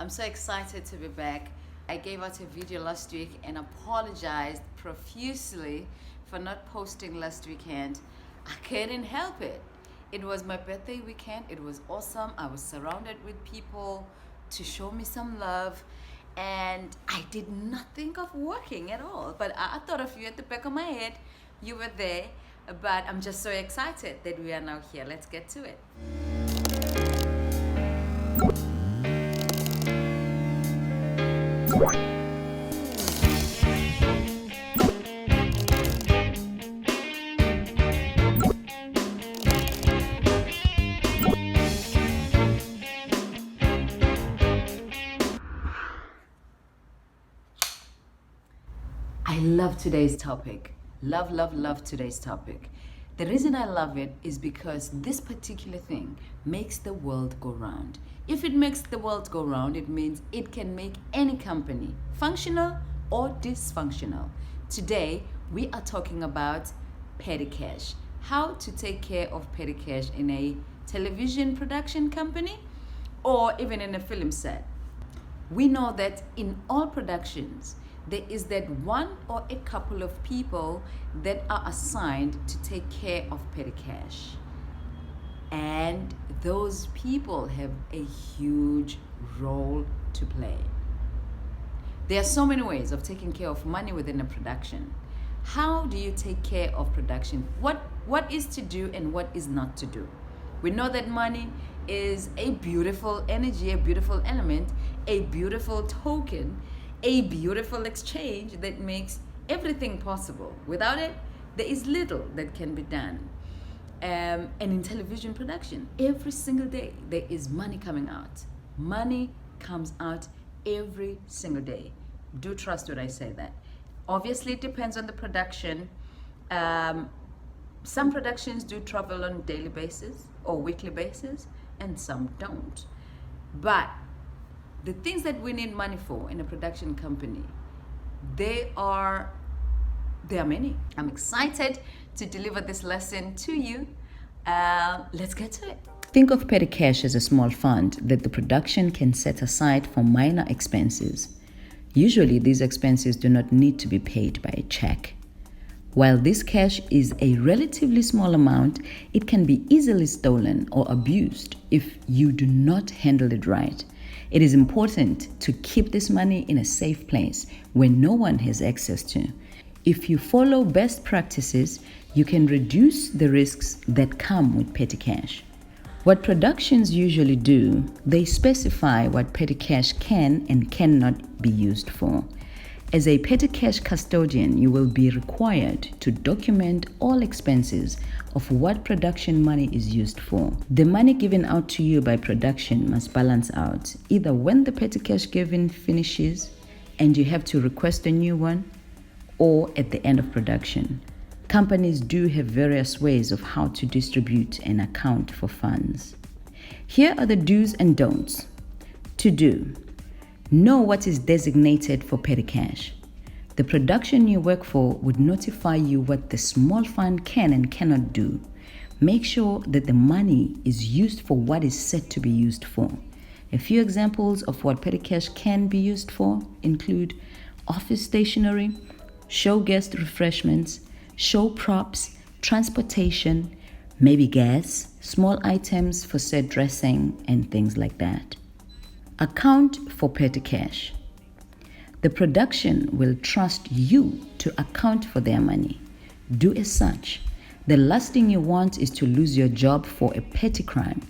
I'm so excited to be back. I gave out a video last week and apologized profusely for not posting last weekend. I couldn't help it. It was my birthday weekend. It was awesome. I was surrounded with people to show me some love, and I did not think of working at all. But I thought of you at the back of my head. You were there, but I'm just so excited that we are now here. Let's get to it. I love today's topic. Love today's topic. The reason I love it is because this particular thing makes the world go round. If it makes the world go round, it means it can make any company functional or dysfunctional. Today, we are talking about petty cash. How to take care of petty cash in a television production company or even in a film set. We know that in all productions, there is that one or a couple of people that are assigned to take care of petty cash. And those people have a huge role to play. There are so many ways of taking care of money within a production. How do you take care of production? What is to do and what is not to do? We know that money is a beautiful energy, a beautiful element, a beautiful token, a beautiful exchange that makes everything possible. Without it, there is little that can be done. And in television production, every single day, there is money coming out. Money comes out every single day. Do trust when I say that. Obviously, it depends on the production. Some productions do travel on a daily basis or weekly basis, and some don't. But the things that we need money for in a production company, there are many. I'm excited to deliver this lesson to you. Let's get to it. Think of petty cash as a small fund that the production can set aside for minor expenses. Usually, these expenses do not need to be paid by a check. While this cash is a relatively small amount, it can be easily stolen or abused if you do not handle it right. It is important to keep this money in a safe place where no one has access to. If you follow best practices, you can reduce the risks that come with petty cash. What productions usually do, they specify what petty cash can and cannot be used for. As a petty cash custodian, you will be required to document all expenses of what production money is used for. The money given out to you by production must balance out, either when the petty cash given finishes and you have to request a new one, or at the end of production. Companies do have various ways of how to distribute and account for funds. Here are the do's and don'ts. To do: know what is designated for petty cash. The production you work for would notify you what the small fund can and cannot do. Make sure that the money is used for what is set to be used for. A few examples of what petty cash can be used for include office stationery, show guest refreshments, show props, transportation, maybe gas, small items for set dressing, and things like that. Account for petty cash. The production will trust you to account for their money. Do as such. The last thing you want is to lose your job for a petty crime.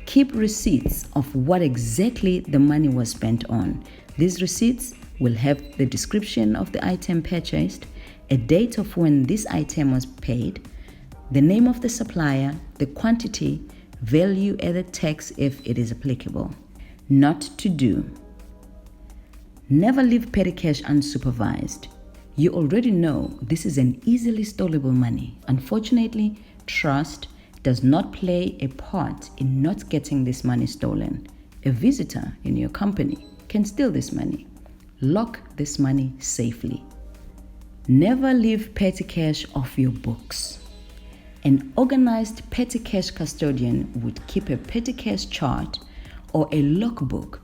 Keep receipts of what exactly the money was spent on. These receipts will have the description of the item purchased, a date of when this item was paid, the name of the supplier, the quantity, value added tax if it is applicable. Not to do. Never leave petty cash unsupervised. You already know this is an easily stolen money. Unfortunately, trust does not play a part in not getting this money stolen. A visitor in your company can steal this money. Lock this money safely. Never leave petty cash off your books. An organized petty cash custodian would keep a petty cash chart or a logbook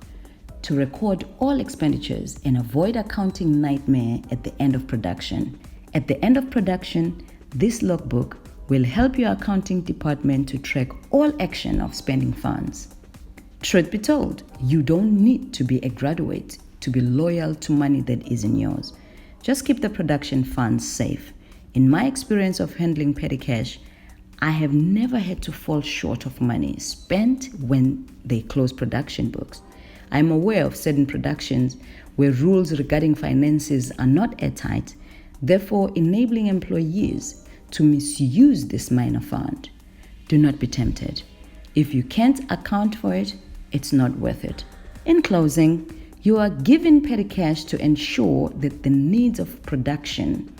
to record all expenditures and avoid accounting nightmare at the end of production. At the end of production, this logbook will help your accounting department to track all action of spending funds. Truth be told, you don't need to be a graduate to be loyal to money that isn't yours. Just keep the production funds safe. In my experience of handling petty cash, I have never had to fall short of money spent when they close production books. I'm aware of certain productions where rules regarding finances are not airtight, therefore enabling employees to misuse this minor fund. Do not be tempted. If you can't account for it, it's not worth it. In closing, you are given petty cash to ensure that the needs of production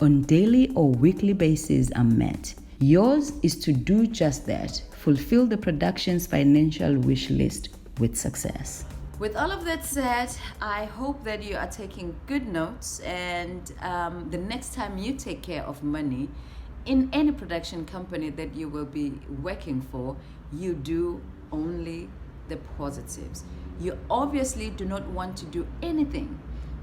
on daily or weekly basis are met. Yours is to do just that, fulfill the production's financial wish list with success. With all of that said, I hope that you are taking good notes, and the next time you take care of money in any production company that you will be working for, you do only the positives. You obviously do not want to do anything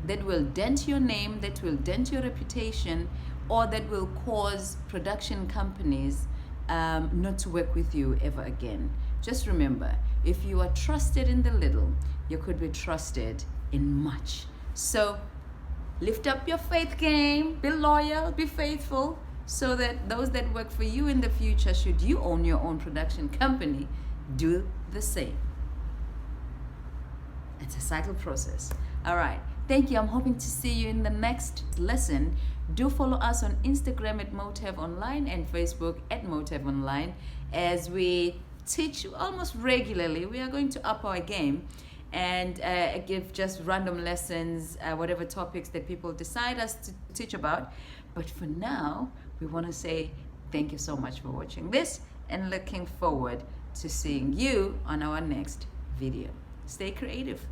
that will dent your name, that will dent your reputation, or that will cause production companies not to work with you ever again. Just remember, if you are trusted in the little, you could be trusted in much. So lift up your faith game, be loyal, be faithful, so that those that work for you in the future, should you own your own production company, do the same. It's a cycle process. All right. Thank you. I'm hoping to see you in the next lesson. Do follow us on Instagram at MOTAV Online and Facebook at MOTAV Online, as we teach almost regularly. We are going to up our game and give just random lessons, whatever topics that people decide us to teach about. But for now, we want to say thank you so much for watching this, and looking forward to seeing you on our next video. Stay creative.